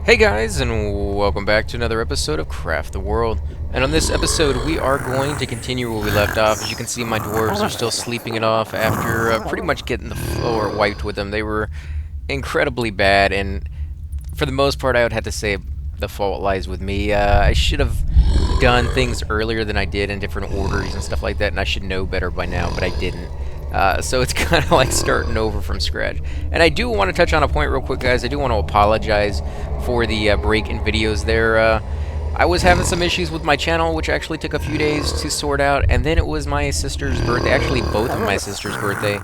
Hey guys, and welcome back to another episode of Craft the World. And on this episode, we are going to continue where we left off. As you can see, my dwarves are still sleeping it off after pretty much getting the floor wiped with them. They were incredibly bad, and for the most part, I would have to say the fault lies with me. I should have done things earlier than I did in different orders and stuff like that, and I should know better by now, but I didn't. So it's kind of like starting over from scratch. And I do want to touch on a point real quick, guys. I do want to apologize for the break in videos there. I was having some issues with my channel, which actually took a few days to sort out, and then it was my sister's birthday, actually both of my sister's birthday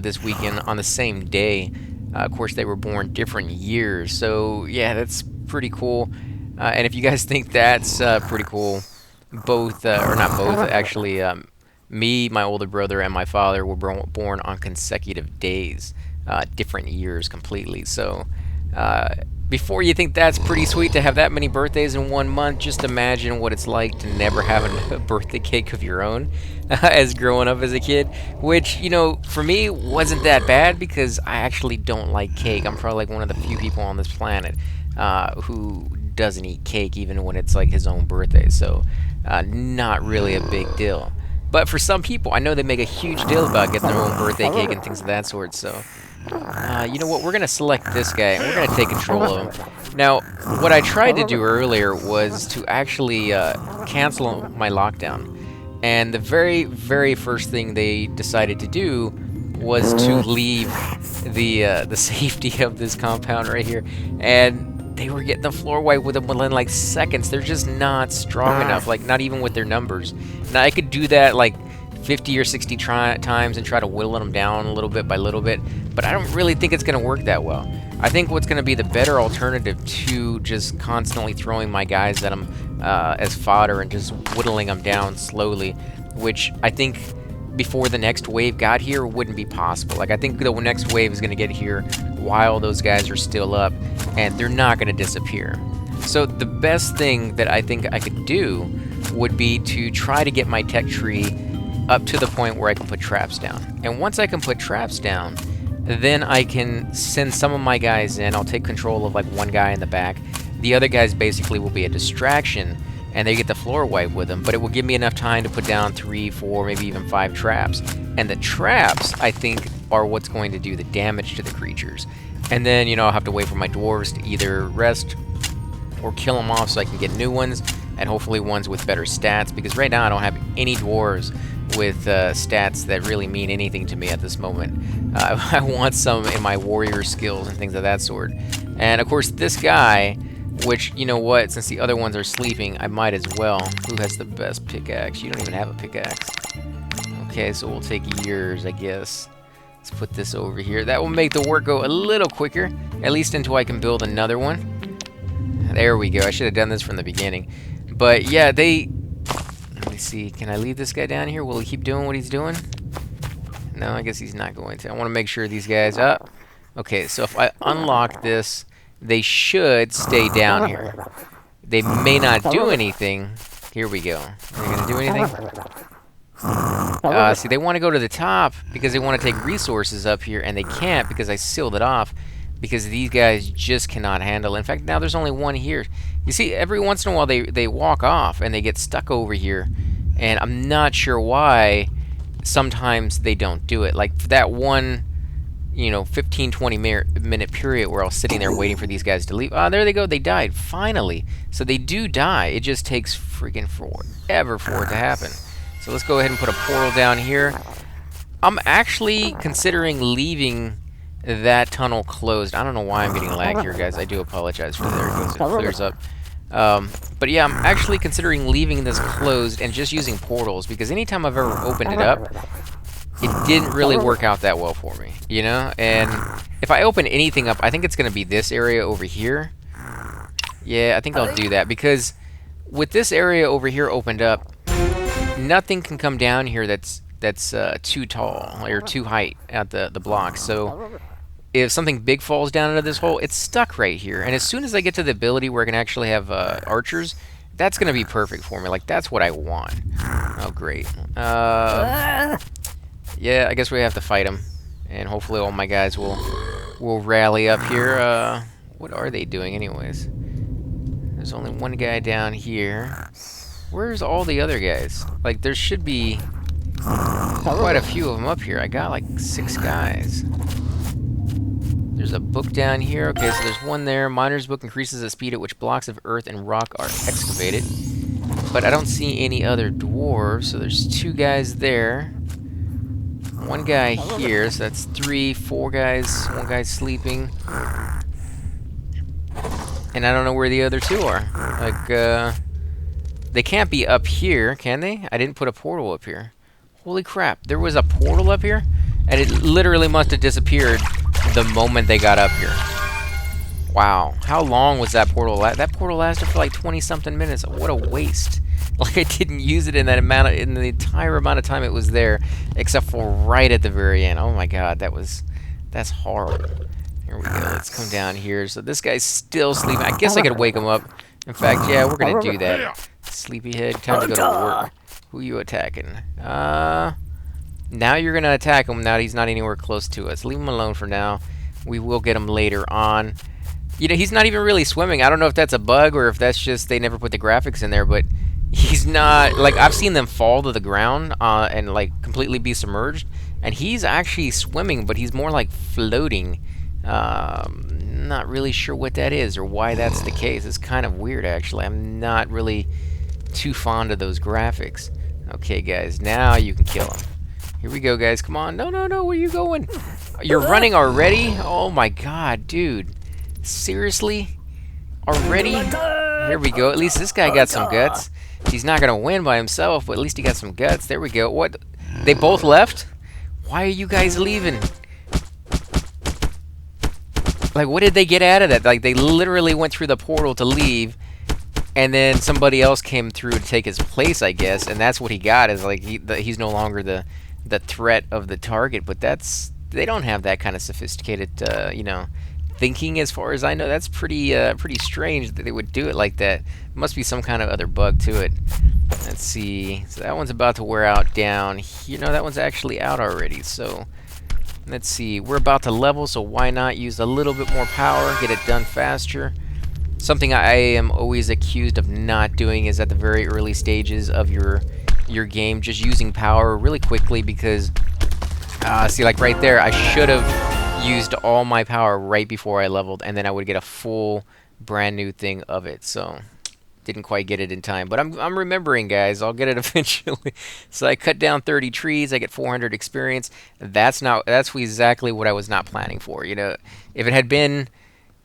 this weekend on the same day. Of course, they were born different years, so yeah, that's pretty cool. And if you guys think that's pretty cool, both, or not both, actually, me, my older brother, and my father were born on consecutive days, different years completely. So, before you think that's pretty sweet to have that many birthdays in 1 month, just imagine what it's like to never have a birthday cake of your own as growing up as a kid. Which, you know, for me wasn't that bad because I actually don't like cake. I'm probably like one of the few people on this planet who doesn't eat cake even when it's like his own birthday. So, not really a big deal. But for some people, I know they make a huge deal about getting their own birthday cake and things of that sort. So, you know what? We're going to select this guy, and we're going to take control of him. Now, what I tried to do earlier was to actually cancel my lockdown. And the very, very first thing they decided to do was to leave the safety of this compound right here. And they were getting the floor wiped with them within like seconds. They're just not strong enough, like not even with their numbers. Now I could do that like 50 or 60 times and try to whittle them down a little bit by little bit, but I don't really think it's going to work that well. I think what's going to be the better alternative to just constantly throwing my guys at them as fodder and just whittling them down slowly, which I think before the next wave got here wouldn't be possible. Like, I think the next wave is going to get here while those guys are still up, and they're not going to disappear. So the best thing that I think I could do would be to try to get my tech tree up to the point where I can put traps down. And once I can put traps down, then I can send some of my guys in. I'll take control of like one guy in the back. The other guys basically will be a distraction, and they get the floor wiped with them, but it will give me enough time to put down 3, 4, maybe even 5 traps. And the traps, I think, are what's going to do the damage to the creatures. And then, you know, I'll have to wait for my dwarves to either rest or kill them off so I can get new ones, and hopefully ones with better stats, because right now I don't have any dwarves with stats that really mean anything to me at this moment. I want some in my warrior skills and things of that sort. And of course this guy, which, you know what, since the other ones are sleeping, I might as well. Who has the best pickaxe? You don't even have a pickaxe. Okay, so we'll take yours, I guess. Let's put this over here. That will make the work go a little quicker, at least until I can build another one. There we go. I should have done this from the beginning. But yeah, let me see. Can I leave this guy down here? Will he keep doing what he's doing? No, I guess he's not going to. I want to make sure these guys up. Okay, so if I unlock this, they should stay down here. They may not do anything. Here we go. Are they going to do anything? See, they want to go to the top because they want to take resources up here, and they can't because I sealed it off because these guys just cannot handle it. In fact, now there's only one here. You see, every once in a while they walk off and they get stuck over here, and I'm not sure why sometimes they don't do it. Like for that one, you know, 15-20 minute period where I was sitting there waiting for these guys to leave. Ah, there they go. They died, finally. So they do die. It just takes freaking forever for it to happen. So let's go ahead and put a portal down here. I'm actually considering leaving that tunnel closed. I don't know why I'm getting lag here, guys. I do apologize for that. There it goes. It clears up. But yeah, I'm actually considering leaving this closed and just using portals, because anytime I've ever opened it up, it didn't really work out that well for me, you know? And if I open anything up, I think it's going to be this area over here. Yeah, I think I'll do that, because with this area over here opened up, nothing can come down here that's too tall or too height at the block. So if something big falls down into this hole, it's stuck right here. And as soon as I get to the ability where I can actually have archers, that's going to be perfect for me. Like, that's what I want. Oh, great. Yeah, I guess we have to fight him, and hopefully all my guys will rally up here. What are they doing anyways? There's only one guy down here. Where's all the other guys? Like, there should be quite a few of them up here. I got like 6 guys. There's a book down here. Okay, so there's one there. Miner's book increases the speed at which blocks of earth and rock are excavated. But I don't see any other dwarves, so there's 2 guys there. 1 guy here, so that's 3, 4 guys. 1 guy's sleeping. And I don't know where the other 2 are. Like, they can't be up here, can they? I didn't put a portal up here. Holy crap, there was a portal up here? And it literally must have disappeared the moment they got up here. Wow, how long was that portal? That portal lasted for like 20-something minutes. What a waste. Like, I didn't use it in that amount in the entire amount of time it was there, except for right at the very end. Oh my god, that's horrible. Here we go, let's come down here. So this guy's still sleeping. I guess I could wake him up. In fact, yeah, we're gonna do that. Sleepyhead, time to go to work. Who are you attacking? Now you're gonna attack him now that he's not anywhere close to us. Leave him alone for now. We will get him later on. You know, he's not even really swimming. I don't know if that's a bug or if that's just they never put the graphics in there, but he's not, like, I've seen them fall to the ground and like completely be submerged, and he's actually swimming, but he's more like floating. Not really sure what that is or why that's the case. It's kind of weird, actually. I'm not really too fond of those graphics. Okay, guys, now you can kill him. Here we go, guys. Come on. No, no, no. Where are you going? You're running already? Oh my god, dude. Seriously? Already? Here we go. At least this guy got some guts. He's not gonna win by himself, but at least he got some guts. There we go. What? They both left? Why are you guys leaving? Like, what did they get out of that? Like, they literally went through the portal to leave, and then somebody else came through to take his place, I guess, and that's what he got, is like he's no longer the threat of the target. But they don't have that kind of sophisticated you know, thinking, as far as I know. That's pretty strange that they would do it like that. Must be some kind of other bug to it. Let's see. So that one's about to wear out down here. No, that one's actually out already. So let's see. We're about to level, so why not use a little bit more power, get it done faster. Something I am always accused of not doing is at the very early stages of your game, just using power really quickly, because see, like right there, I should have used all my power right before I leveled, and then I would get a full brand new thing of it. So didn't quite get it in time, but I'm remembering, guys. I'll get it eventually. So I cut down 30 trees, I get 400 experience. That's exactly what I was not planning for. You know, if it had been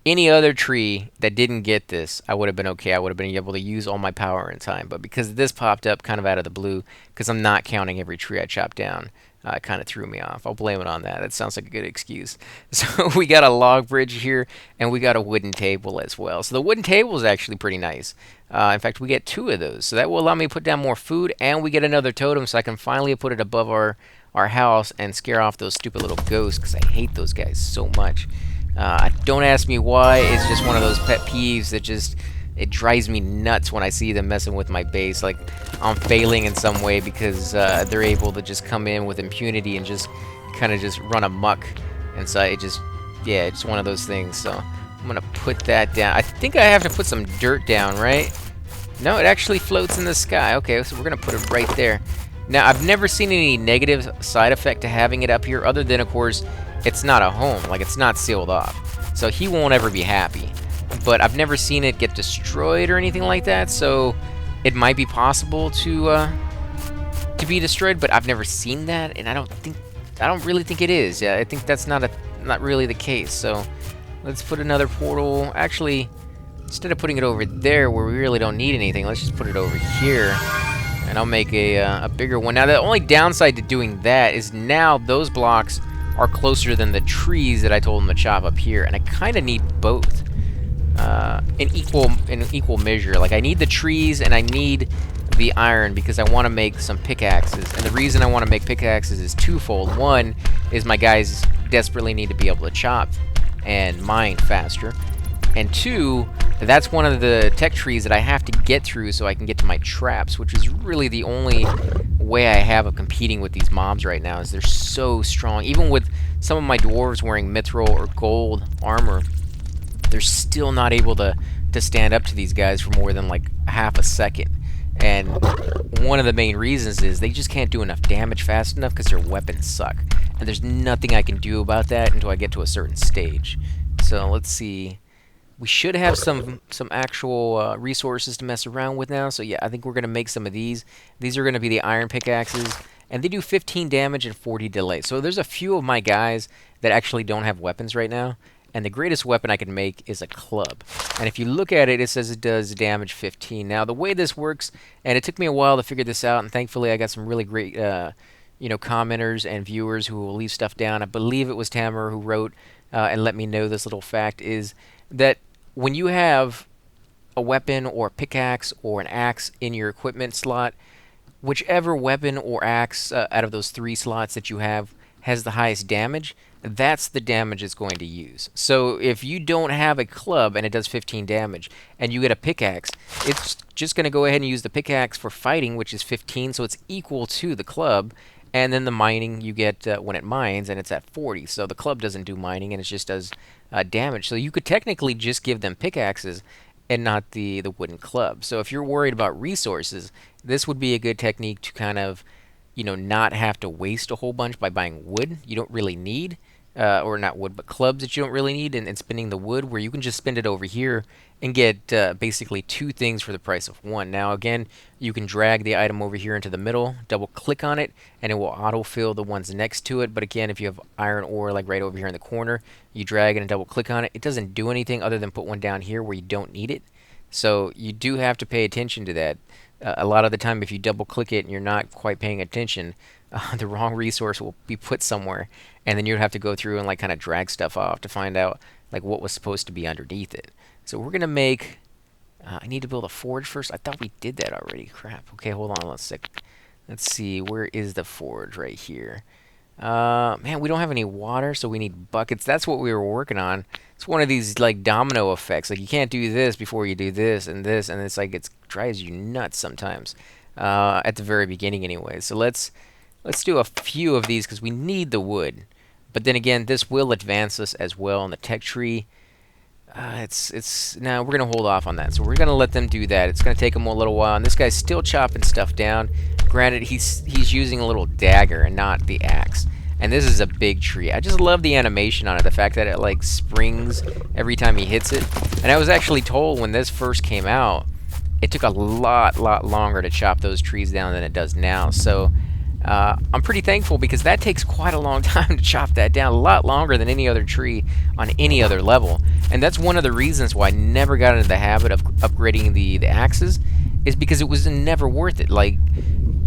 any other tree that didn't get this, I would have been okay. I would have been able to use all my power in time. But because this popped up kind of out of the blue, because I'm not counting every tree I chopped down, it kind of threw me off. I'll blame it on that. That sounds like a good excuse. So we got a log bridge here, and we got a wooden table as well. So the wooden table is actually pretty nice. In fact, we get 2 of those. So that will allow me to put down more food, and we get another totem, so I can finally put it above our house and scare off those stupid little ghosts, because I hate those guys so much. Don't ask me why. It's just one of those pet peeves that just, it drives me nuts when I see them messing with my base. Like, I'm failing in some way because they're able to just come in with impunity and just kind of just run amok. And so it just, yeah, it's one of those things. So I'm gonna put that down. I think I have to put some dirt down, right? No, it actually floats in the sky. Okay, so we're gonna put it right there. Now, I've never seen any negative side effect to having it up here, other than, of course, it's not a home. Like, it's not sealed off. So he won't ever be happy. But I've never seen it get destroyed or anything like that, so it might be possible to be destroyed, but I've never seen that, and I don't really think it is. Yeah, I think that's not really the case. So let's put another portal. Actually, instead of putting it over there where we really don't need anything, let's just put it over here. And I'll make a bigger one. Now, the only downside to doing that is now those blocks are closer than the trees that I told them to chop up here, and I kind of need both in equal measure. Like, I need the trees and I need the iron because I want to make some pickaxes. And the reason I want to make pickaxes is twofold. One is my guys desperately need to be able to chop and mine faster. And 2, that's one of the tech trees that I have to get through so I can get to my traps, which is really the only way I have of competing with these mobs right now, is they're so strong. Even with some of my dwarves wearing mithril or gold armor, they're still not able to stand up to these guys for more than like half a second. And one of the main reasons is they just can't do enough damage fast enough because their weapons suck. And there's nothing I can do about that until I get to a certain stage. So let's see. We should have some actual resources to mess around with now. So yeah, I think we're going to make some of these. These are going to be the iron pickaxes. And they do 15 damage and 40 delay. So there's a few of my guys that actually don't have weapons right now. And the greatest weapon I can make is a club. And if you look at it, it says it does damage 15. Now, the way this works, and it took me a while to figure this out, and thankfully I got some really great, commenters and viewers who will leave stuff down. I believe it was Tamer who wrote and let me know this little fact, is that when you have a weapon or a pickaxe or an axe in your equipment slot, whichever weapon or axe out of those 3 slots that you have has the highest damage, that's the damage it's going to use. So if you don't have a club and it does 15 damage, and you get a pickaxe, it's just going to go ahead and use the pickaxe for fighting, which is 15, so it's equal to the club. And then the mining you get when it mines, and it's at 40. So the club doesn't do mining, and it just does damage. So you could technically just give them pickaxes and not the wooden club. So if you're worried about resources, this would be a good technique to kind of, not have to waste a whole bunch by buying wood you don't really need. Or not wood, but clubs that you don't really need, and spending the wood, where you can just spend it over here and get basically 2 things for the price of 1. Now again, you can drag the item over here into the middle, double click on it, and it will autofill the ones next to it. But again, if you have iron ore like right over here in the corner, you drag it and double click on it, it doesn't do anything other than put one down here where you don't need it. So you do have to pay attention to that. A lot of the time, if you double click it and you're not quite paying attention, the wrong resource will be put somewhere, and then you'd have to go through and like kind of drag stuff off to find out like what was supposed to be underneath it. So we're gonna make. I need to build a forge first. I thought we did that already. Crap. Okay, hold on. Let's see. Where is the forge? Right here. Man, we don't have any water, so we need buckets. That's what we were working on. It's one of these like domino effects. Like you can't do this before you do this, and it's like it drives you nuts sometimes. At the very beginning, anyway. So let's do a few of these because we need the wood. But then again, this will advance us as well in the tech tree. Now we're gonna hold off on that. So we're gonna let them do that. It's gonna take them a little while, and this guy's still chopping stuff down. Granted, he's using a little dagger and not the axe. And this is a big tree. I just love the animation on it. The fact that it like springs every time he hits it. And I was actually told when this first came out, it took a lot longer to chop those trees down than it does now. So I'm pretty thankful because that takes quite a long time to chop that down, a lot longer than any other tree on any other level. And that's one of the reasons why I never got into the habit of upgrading the axes, is because it was never worth it. Like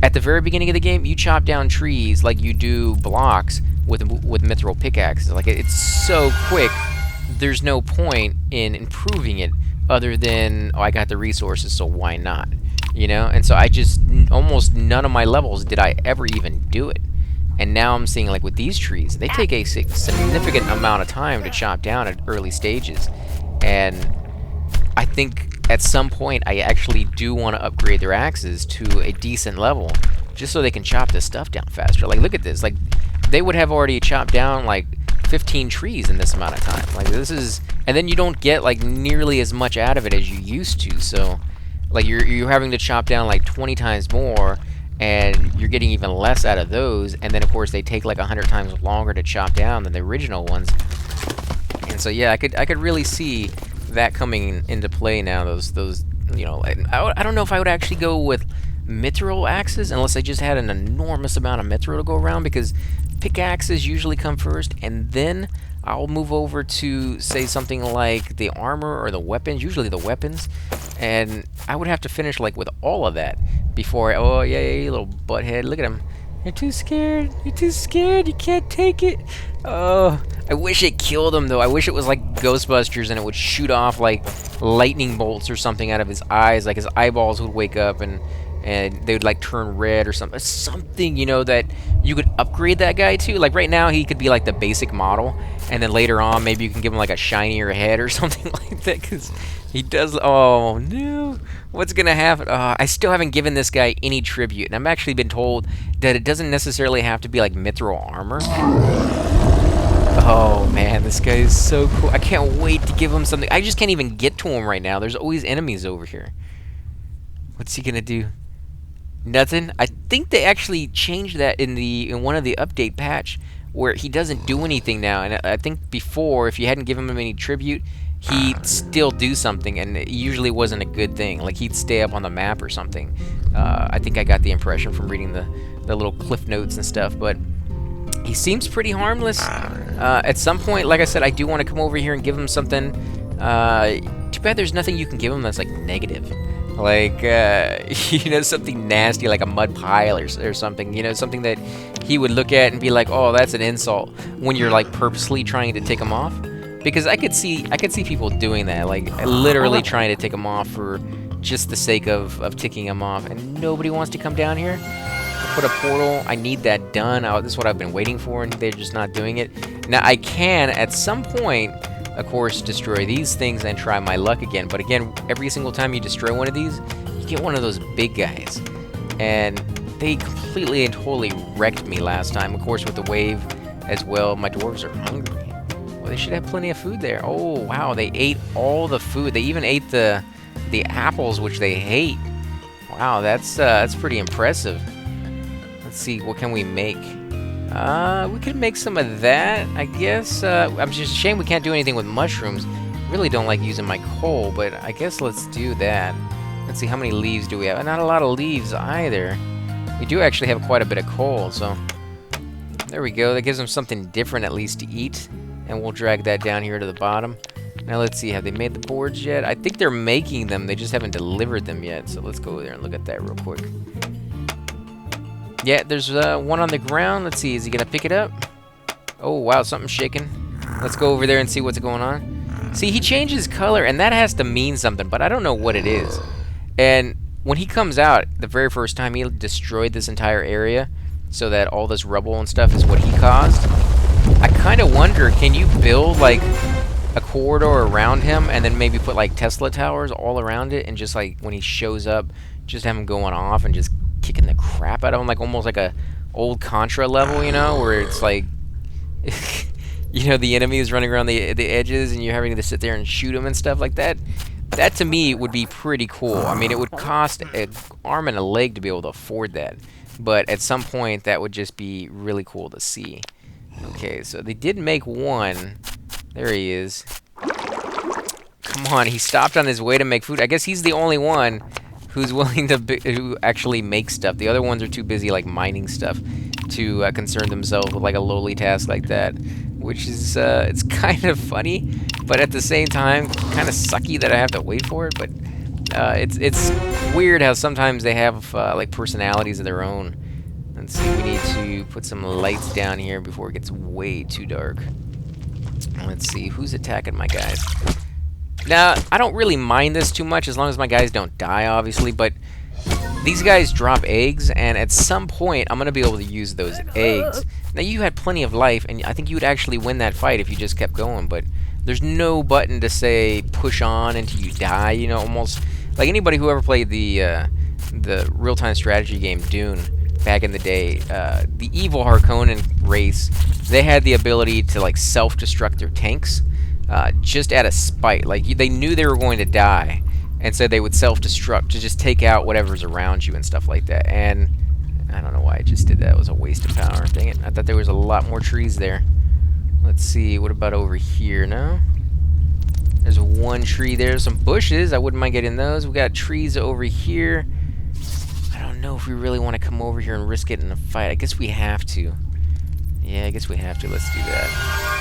at the very beginning of the game, you chop down trees like you do blocks with mithril pickaxes. Like it's so quick, there's no point in improving it other than, oh, I got the resources, so why not? And so I just, almost none of my levels did I ever even do it. And now I'm seeing, like with these trees, they take a significant amount of time to chop down at early stages. And I think at some point I actually do want to upgrade their axes to a decent level, just so they can chop this stuff down faster. Like, look at this. Like, they would have already chopped down, like, 15 trees in this amount of time. Like, this is... And then you don't get, like, nearly as much out of it as you used to, so... Like, you're having to chop down, like, 20 times more, and you're getting even less out of those, and then, of course, they take, like, 100 times longer to chop down than the original ones. And so, yeah, I could really see that coming into play now, those I don't know if I would actually go with mithril axes, unless I just had an enormous amount of mithril to go around, because pickaxes usually come first, and then I'll move over to, say, something like the armor or the weapons, usually the weapons, and I would have to finish, like, with all of that before oh, yeah, you little butthead, look at him. You're too scared, you can't take it. Oh, I wish it killed him, though. I wish it was like Ghostbusters and it would shoot off, like, lightning bolts or something out of his eyes, like his eyeballs would wake up and they would, like, turn red or something. Something, that you could upgrade that guy to. Like, right now, he could be, like, the basic model, and then later on, maybe you can give him, like, a shinier head or something like that, because he does... Oh, no. What's gonna happen? I still haven't given this guy any tribute, and I've actually been told that it doesn't necessarily have to be, like, mithril armor. Oh man, this guy is so cool. I can't wait to give him something. I just can't even get to him right now. There's always enemies over here. What's he gonna do? Nothing. I think they actually changed that in one of the update patch where he doesn't do anything now. And I think before, if you hadn't given him any tribute, he'd still do something, and it usually wasn't a good thing. Like he'd stay up on the map or something. I think I got the impression from reading the little cliff notes and stuff, but he seems pretty harmless. At some point, like I said, I do want to come over here and give him something. Too bad there's nothing you can give him that's like negative. Like, you know, something nasty like a mud pile or something. You know, something that he would look at and be like, oh, that's an insult, when you're like purposely trying to take him off. Because I could see people doing that, like literally trying to take him off for just the sake of ticking him off, and nobody wants to come down here. Put a portal. I need that done. This is what I've been waiting for, and they're just not doing it. Now I can, at some point, of course, destroy these things and try my luck again. But again, every single time you destroy one of these, you get one of those big guys, and they completely and totally wrecked me last time. Of course, with the wave as well. My dwarves are hungry. Well, they should have plenty of food there. Oh wow, they ate all the food. They even ate the apples, which they hate. Wow, that's pretty impressive. Let's see, what can we make? We could make some of that, I guess. I'm just ashamed we can't do anything with mushrooms. Really don't like using my coal, but I guess let's do that. Let's see, how many leaves do we have? Not a lot of leaves either. We do actually have quite a bit of coal, so there we go. That gives them something different at least to eat, and we'll drag that down here to the bottom. Now let's see, have they made the boards yet? I think they're making them, they just haven't delivered them yet, so let's go over there and look at that real quick. Yeah, there's one on the ground. Let's see, is he gonna pick it up? Oh wow, something's shaking. Let's go over there and see what's going on. See, he changes color, and that has to mean something, but I don't know what it is. And when he comes out, the very first time, he destroyed this entire area, so that all this rubble and stuff is what he caused. I kind of wonder, can you build like a corridor around him, and then maybe put like Tesla towers all around it, and just like when he shows up, just have him going off and just kicking the crap out of him, like almost like a old Contra level, you know, where it's like, you know, the enemy is running around the edges, and you're having to sit there and shoot them and stuff like that. That to me would be pretty cool. I mean, it would cost an arm and a leg to be able to afford that, but at some point that would just be really cool to see. Okay, so they did make one. There he is. Come on, he stopped on his way to make food. I guess he's the only one who's willing to who actually make stuff. The other ones are too busy like mining stuff to concern themselves with like a lowly task like that, which is it's kind of funny, but at the same time kind of sucky that I have to wait for it. But it's weird how sometimes they have like personalities of their own. Let's see, we need to put some lights down here before it gets way too dark. Let's see, who's attacking my guys? Now, I don't really mind this too much as long as my guys don't die, obviously, but these guys drop eggs, and at some point, I'm going to be able to use those eggs. Now, you had plenty of life, and I think you would actually win that fight if you just kept going, but there's no button to say push on until you die, you know, almost like anybody who ever played the real-time strategy game Dune back in the day, the evil Harkonnen race, they had the ability to, like, self-destruct their tanks. Just out of spite. Like, they knew they were going to die, and so they would self-destruct to just take out whatever's around you and stuff like that. And I don't know why I just did that. It was a waste of power. Dang it. I thought there was a lot more trees there. Let's see. What about over here? No? There's one tree there. Some bushes. I wouldn't mind getting those. We got trees over here. I don't know if we really want to come over here and risk it in a fight. I guess we have to. Yeah, I guess we have to. Let's do that.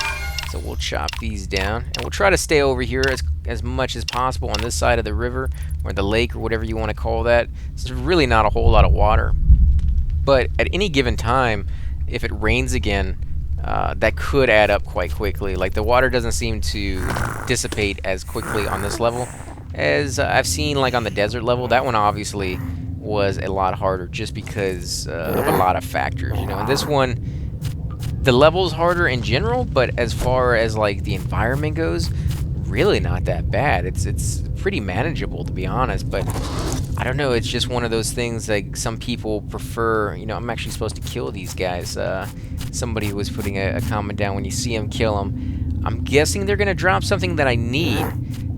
So we'll chop these down, and we'll try to stay over here as much as possible on this side of the river, or the lake, or whatever you want to call that. There's really not a whole lot of water. But at any given time, if it rains again, that could add up quite quickly. Like, the water doesn't seem to dissipate as quickly on this level as I've seen like on the desert level. That one obviously was a lot harder just because of a lot of factors, you know. And this one, the level's harder in general, but as far as like the environment goes, really not that bad. It's pretty manageable, to be honest. But I don't know, it's just one of those things, like some people prefer, you know, I'm actually supposed to kill these guys. somebody was putting a comment down, when you see them, kill them. I'm guessing they're going to drop something that I need.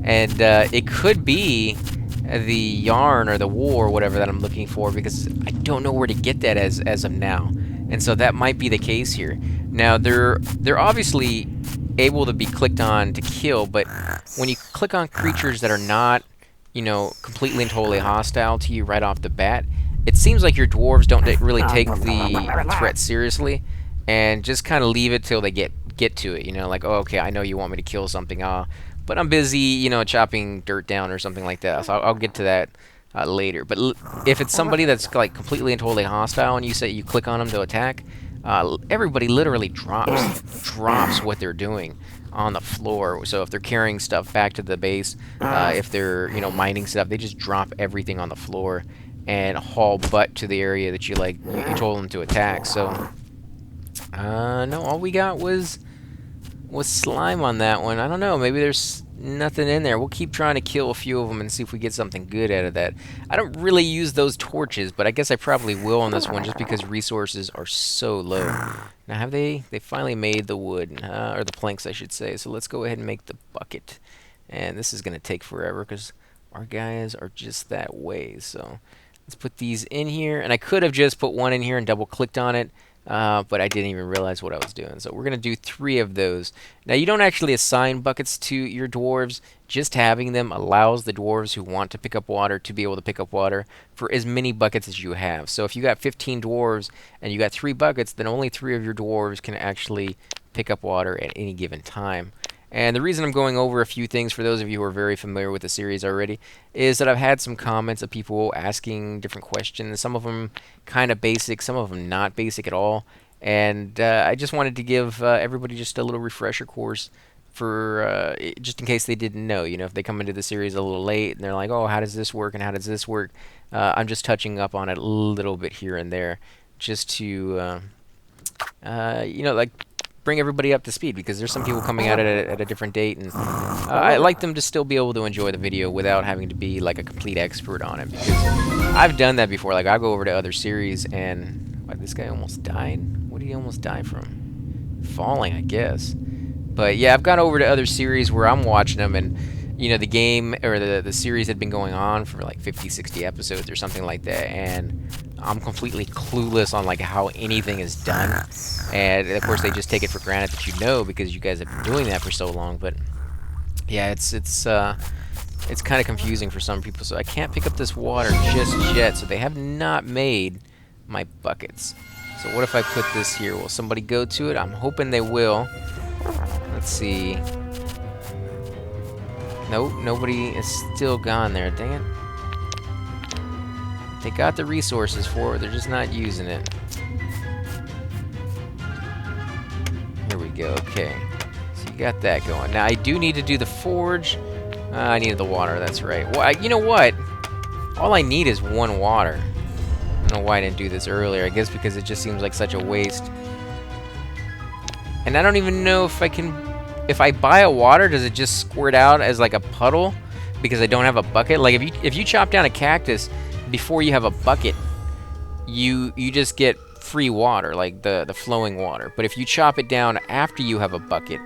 And it could be the yarn or the wool or whatever that I'm looking for, because I don't know where to get that as of now. And so that might be the case here. Now, they're obviously able to be clicked on to kill, but when you click on creatures that are not, you know, completely and totally hostile to you right off the bat, it seems like your dwarves don't really take the threat seriously and just kind of leave it till they get to it, you know, like, oh, okay, I know you want me to kill something, but I'm busy, you know, chopping dirt down or something like that, so I'll get to that later. But if it's somebody that's like completely and totally hostile and you say you click on them to attack, everybody literally drops what they're doing on the floor. So if they're carrying stuff back to the base, if they're, you know, mining stuff, they just drop everything on the floor and haul butt to the area that you told them to attack. So no, all we got was slime on that one. I don't know, maybe there's nothing in there. We'll keep trying to kill a few of them and see if we get something good out of that. I don't really use those torches, but I guess I probably will on this one just because resources are so low. Now, have they finally made the wood, or the planks, I should say. So let's go ahead and make the bucket. And this is going to take forever because our guys are just that way. So let's put these in here. And I could have just put one in here and double clicked on it. But I didn't even realize what I was doing. So we're going to do 3 of those. Now, you don't actually assign buckets to your dwarves. Just having them allows the dwarves who want to pick up water to be able to pick up water for as many buckets as you have. So if you got 15 dwarves and you got 3 buckets, then only 3 of your dwarves can actually pick up water at any given time. And the reason I'm going over a few things, for those of you who are very familiar with the series already, is that I've had some comments of people asking different questions, some of them kind of basic, some of them not basic at all, and I just wanted to give everybody just a little refresher course for just in case they didn't know. You know, if they come into the series a little late and they're like, oh, how does this work and how does this work? I'm just touching up on it a little bit here and there just to, you know, like, bring everybody up to speed, because there's some people coming at it at a different date, and I like them to still be able to enjoy the video without having to be like a complete expert on it, because I've done that before. Like, I'll go over to other series and this guy almost died. What did he almost die from? Falling, I guess. But yeah, I've gone over to other series where I'm watching them, and you know, the game or the series had been going on for like 50-60 episodes or something like that, and I'm completely clueless on like how anything is done. And of course they just take it for granted that you know, because you guys have been doing that for so long. But yeah, it's kind of confusing for some people. So I can't pick up this water just yet. So they have not made my buckets. So what if I put this here? Will somebody go to it? I'm hoping they will. Let's see. Nope, nobody is still gone there. Dang it. They got the resources for it, they're just not using it. Here we go, okay. So you got that going. Now I do need to do the forge. I needed the water, that's right. Well, you know what? All I need is 1 water. I don't know why I didn't do this earlier. I guess because it just seems like such a waste. And I don't even know if I can... If I buy a water, does it just squirt out as like a puddle because I don't have a bucket? Like if you chop down a cactus before you have a bucket, you just get free water, like the flowing water. But if you chop it down after you have a bucket,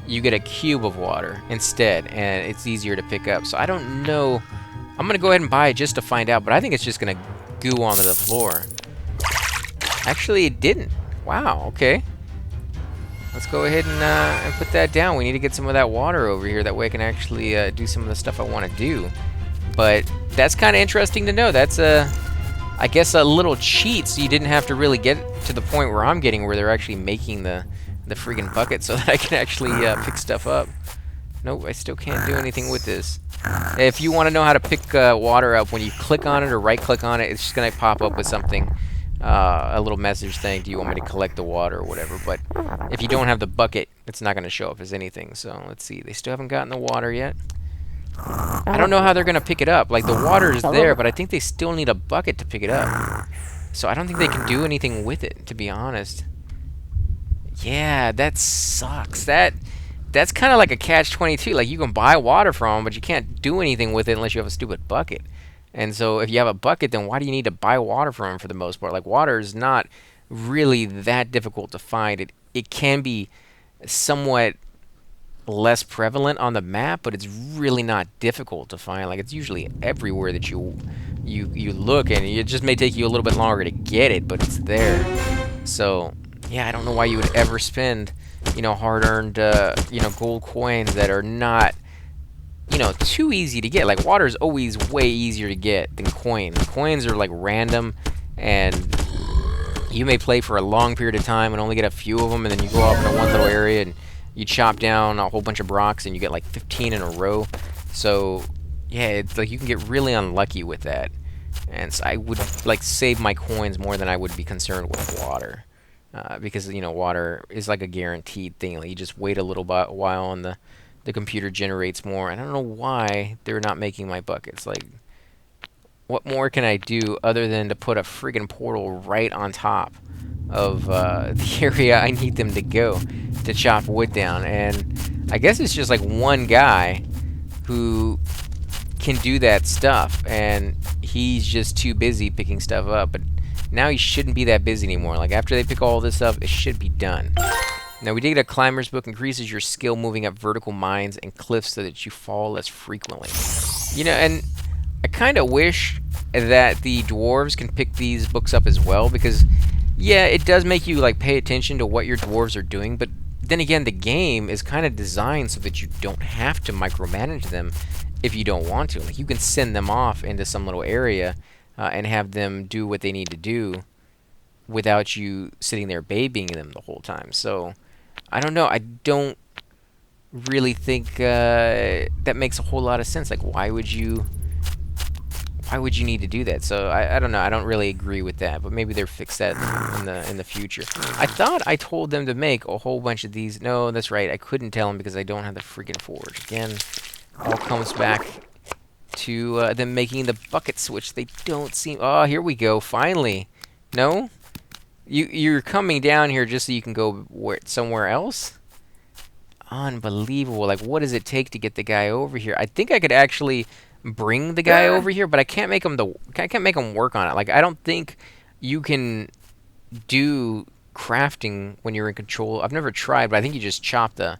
you get a cube of water instead, and it's easier to pick up. So I don't know. I'm gonna go ahead and buy it just to find out, but I think it's just gonna goo onto the floor. Actually, it didn't. Wow. Okay. Let's go ahead and put that down. We need to get some of that water over here. That way I can actually do some of the stuff I want to do. But that's kind of interesting to know. That's, I guess, a little cheat, so you didn't have to really get to the point where I'm getting, where they're actually making the friggin' bucket so that I can actually pick stuff up. Nope, I still can't do anything with this. If you want to know how to pick water up, when you click on it or right-click on it, it's just going to pop up with something. A little message saying, do you want me to collect the water or whatever. But if you don't have the bucket, it's not going to show up as anything. So let's see, they still haven't gotten the water yet. I don't know how they're going to pick it up. Like, the water is there, but I think they still need a bucket to pick it up. So I don't think they can do anything with it, to be honest. Yeah, that sucks. That's kind of like a catch-22. Like, you can buy water from them, but you can't do anything with it unless you have a stupid bucket. And so if you have a bucket, then why do you need to buy water from them for the most part? Like, water is not really that difficult to find. It can be somewhat less prevalent on the map, but it's really not difficult to find. Like, it's usually everywhere that you look, and it just may take you a little bit longer to get it, but it's there. So yeah, I don't know why you would ever spend, hard-earned, gold coins that are not, too easy to get. Like, water is always way easier to get than coins. Coins are like random, and you may play for a long period of time and only get a few of them, and then you go off into one little area and you chop down a whole bunch of rocks and you get like 15 in a row. So yeah, it's like you can get really unlucky with that. And so I would like save my coins more than I would be concerned with water, because water is like a guaranteed thing. Like, you just wait a little while and the computer generates more. And I don't know why they're not making my buckets. Like, what more can I do other than to put a friggin' portal right on top of the area I need them to go to chop wood down? And I guess it's just like one guy who can do that stuff, and he's just too busy picking stuff up. But now he shouldn't be that busy anymore. Like, after they pick all this up, it should be done. Now, we did get a climber's book. Increases your skill moving up vertical mines and cliffs so that you fall less frequently. And I kind of wish that the dwarves can pick these books up as well, because yeah, it does make you like pay attention to what your dwarves are doing, but then again, the game is kind of designed so that you don't have to micromanage them if you don't want to. Like, you can send them off into some little area and have them do what they need to do without you sitting there babying them the whole time. So I don't know. I don't really think that makes a whole lot of sense. Like, why would you need to do that? So I don't know. I don't really agree with that, but maybe they'll fix that in the future. I thought I told them to make a whole bunch of these. No, that's right. I couldn't tell them because I don't have the freaking forge. Again, all comes back to them making the buckets, which they don't seem... Oh, here we go. Finally. No? You're coming down here just so you can go somewhere else? Unbelievable. Like, what does it take to get the guy over here? I think I could actually bring the guy over here, but I can't make him work on it. Like, I don't think you can do crafting when you're in control. I've never tried, but I think you just chop the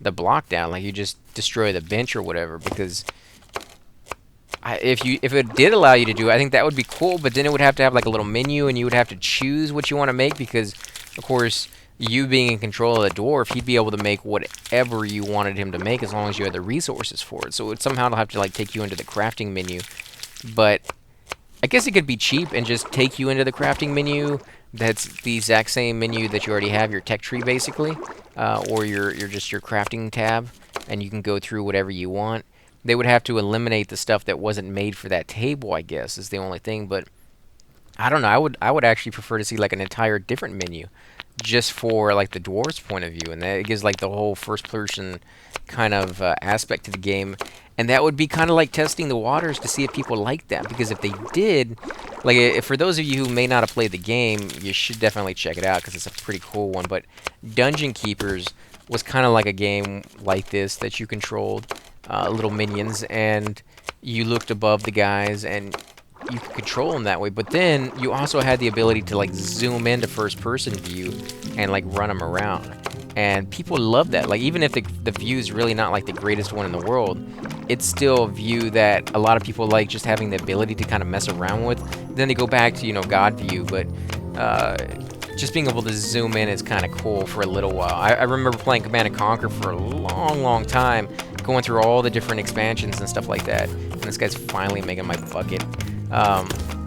block down. Like, you just destroy the bench or whatever, because if it did allow you to do it, I think that would be cool, but then it would have to have like a little menu, and you would have to choose what you want to make, because of course, you being in control of the dwarf, he'd be able to make whatever you wanted him to make as long as you had the resources for it. So it would somehow have to like take you into the crafting menu. But I guess it could be cheap and just take you into the crafting menu. That's the exact same menu that you already have, your tech tree basically, or your crafting tab, and you can go through whatever you want. They would have to eliminate the stuff that wasn't made for that table, I guess, is the only thing. But I don't know. I would actually prefer to see like an entire different menu, just for like the dwarves' point of view, and that it gives like the whole first-person kind of aspect to the game, and that would be kind of like testing the waters to see if people like that. Because if they did, like, if for those of you who may not have played the game, you should definitely check it out because it's a pretty cool one. But Dungeon Keepers was kind of like a game like this that you controlled little minions, and you looked above the guys and you could control them that way. But then you also had the ability to like zoom into first-person view and like run them around, and people love that. Like, even if the view is really not like the greatest one in the world, it's still a view that a lot of people like, just having the ability to kind of mess around with. Then they go back to God view, but just being able to zoom in is kind of cool for a little while. I remember playing Command & Conquer for a long time, going through all the different expansions and stuff like that. And this guy's finally making my bucket.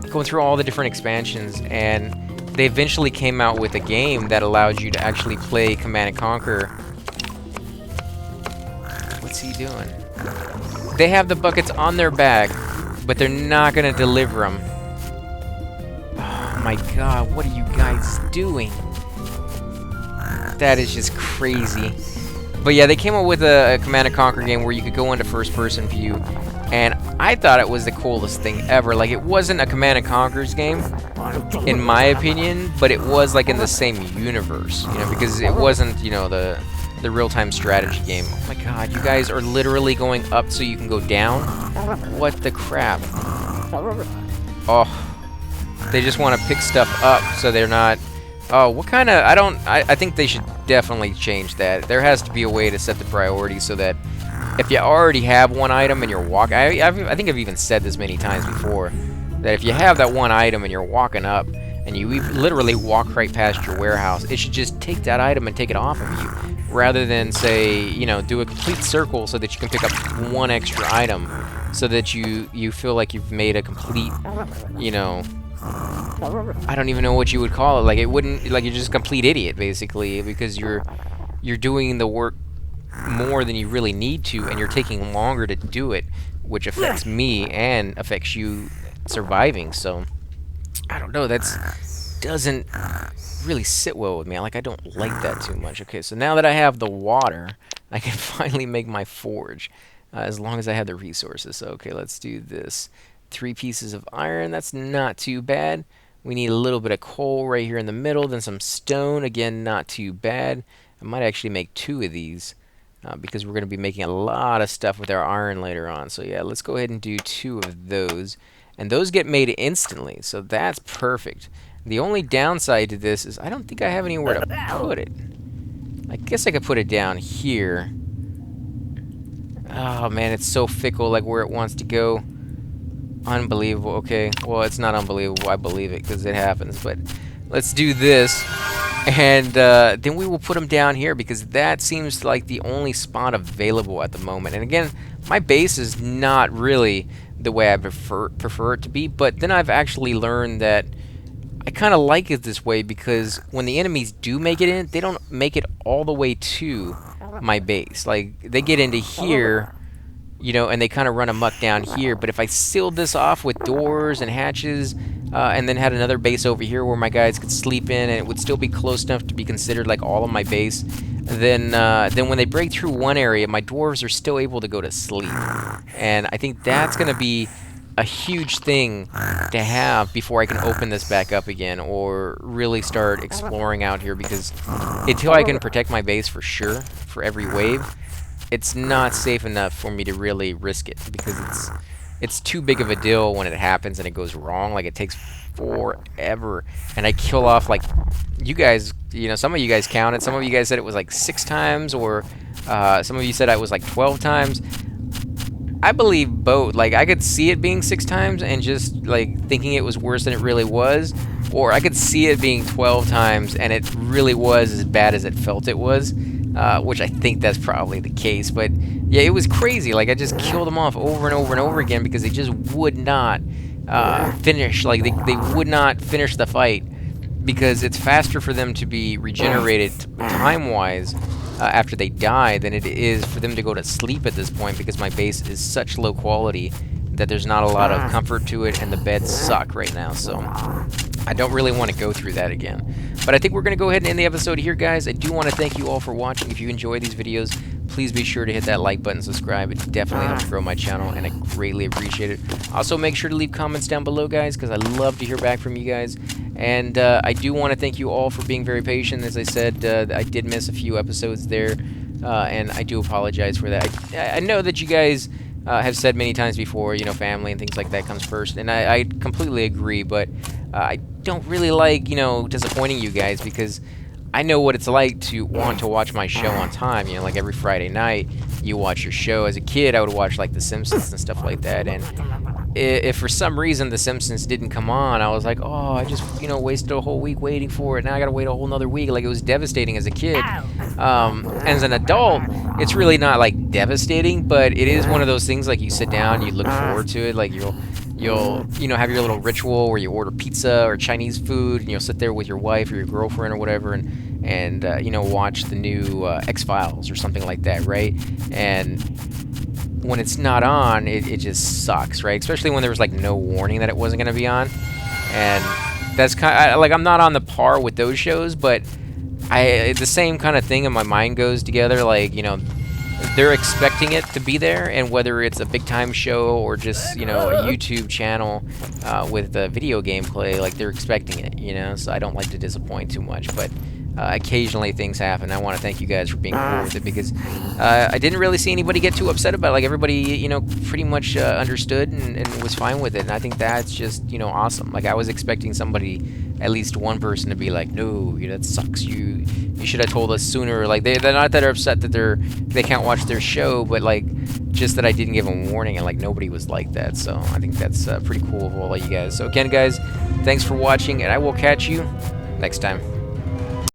Going through all the different expansions, and they eventually came out with a game that allowed you to actually play Command & Conquer. What's he doing? They have the buckets on their back, but they're not going to deliver them. Oh my god, what are you guys doing? That is just crazy. But yeah, they came up with a Command & Conquer game where you could go into first-person view, and I thought it was the coolest thing ever. Like, it wasn't a Command & Conquer's game, in my opinion, but it was like in the same universe, because it wasn't, the real-time strategy game. Oh my god, you guys are literally going up so you can go down? What the crap? Oh, they just want to pick stuff up so they're not Oh, what kind of... I think they should definitely change that. There has to be a way to set the priority so that if you already have one item and you're walking... I think I've even said this many times before, that if you have that one item and you're walking up, and you literally walk right past your warehouse, it should just take that item and take it off of you, rather than, say, you know, do a complete circle so that you can pick up one extra item, so that you feel like you've made a complete, you know... I don't even know what you would call it. Like, it wouldn't, like, you're just a complete idiot, basically, because you're doing the work more than you really need to, and you're taking longer to do it, which affects me and affects you surviving. So I don't know, doesn't really sit well with me. Like, I don't like that too much. Okay, so now that I have the water, I can finally make my forge, as long as I have the resources. So, okay, let's do this. 3 pieces of iron, that's not too bad. We need a little bit of coal right here in the middle, then some stone, again, not too bad. I might actually make 2 of these, because we're going to be making a lot of stuff with our iron later on. So yeah, let's go ahead and do 2 of those. And those get made instantly, so that's perfect. The only downside to this is I don't think I have anywhere to put it. I guess I could put it down here. Oh man, it's so fickle, like where it wants to go. Unbelievable. Okay, well, it's not unbelievable. I believe it because it happens. But let's do this, and then we will put them down here because that seems like the only spot available at the moment. And again, my base is not really the way I prefer it to be, but then I've actually learned that I kind of like it this way, because when the enemies do make it in, they don't make it all the way to my base. Like, they get into here, you know, and they kind of run amok down here. But if I sealed this off with doors and hatches, and then had another base over here where my guys could sleep in, and it would still be close enough to be considered like all of my base, then when they break through one area, my dwarves are still able to go to sleep. And I think that's going to be a huge thing to have before I can open this back up again, or really start exploring out here, because until I can protect my base for sure, for every wave, it's not safe enough for me to really risk it, because it's too big of a deal when it happens and it goes wrong. Like, it takes forever, and I kill off, like, you guys, you know, some of you guys counted, some of you guys said it was like 6 times, or some of you said I was like 12 times. I believe both. Like, I could see it being 6 times and just, like, thinking it was worse than it really was, or I could see it being 12 times and it really was as bad as it felt it was. Which I think that's probably the case. But yeah, it was crazy. Like, I just killed them off over and over and over again because they just would not finish. Like, they would not finish the fight, because it's faster for them to be regenerated time-wise after they die than it is for them to go to sleep at this point, because my base is such low quality that there's not a lot of comfort to it, and the beds suck right now. So I don't really want to go through that again. But I think we're going to go ahead and end the episode here, guys. I do want to thank you all for watching. If you enjoy these videos, please be sure to hit that like button, subscribe. It definitely helps grow my channel, and I greatly appreciate it. Also, make sure to leave comments down below, guys, because I love to hear back from you guys. And I do want to thank you all for being very patient. As I said, I did miss a few episodes there, and I do apologize for that. I know that you guys have said many times before, you know, family and things like that comes first, and I completely agree, but I don't really like, you know, disappointing you guys, because I know what it's like to want to watch my show on time. You know, like every Friday night, you watch your show. As a kid, I would watch, like, The Simpsons and stuff like that, and if for some reason The Simpsons didn't come on, I was like, oh, I just, you know, wasted a whole week waiting for it. Now I gotta wait a whole nother week. Like, it was devastating as a kid. As an adult, it's really not, like, devastating, but it is one of those things, like, you sit down, you look forward to it. Like, you'll you know, have your little ritual where you order pizza or Chinese food, and you'll sit there with your wife or your girlfriend or whatever, and you know, watch the new X-Files or something like that, right? And when it's not on, it just sucks, right? Especially when there was, like, no warning that it wasn't going to be on. And that's kind of, like, I'm not on the par with those shows, but the same kind of thing in my mind goes together. Like, you know, they're expecting it to be there, and whether it's a big time show or just, you know, a YouTube channel with video gameplay, like, they're expecting it, you know. So I don't like to disappoint too much, but occasionally things happen. I want to thank you guys for being cool with it, because I didn't really see anybody get too upset about it. Like, everybody, you know, pretty much understood and was fine with it, and I think that's just, you know, awesome. Like, I was expecting somebody at least one person to be like, no, that sucks. You should have told us sooner. Like they're not that upset that they can't watch their show, but like just that I didn't give them warning, and like nobody was like that. So I think that's pretty cool of all of you guys. So again, guys, thanks for watching, and I will catch you next time.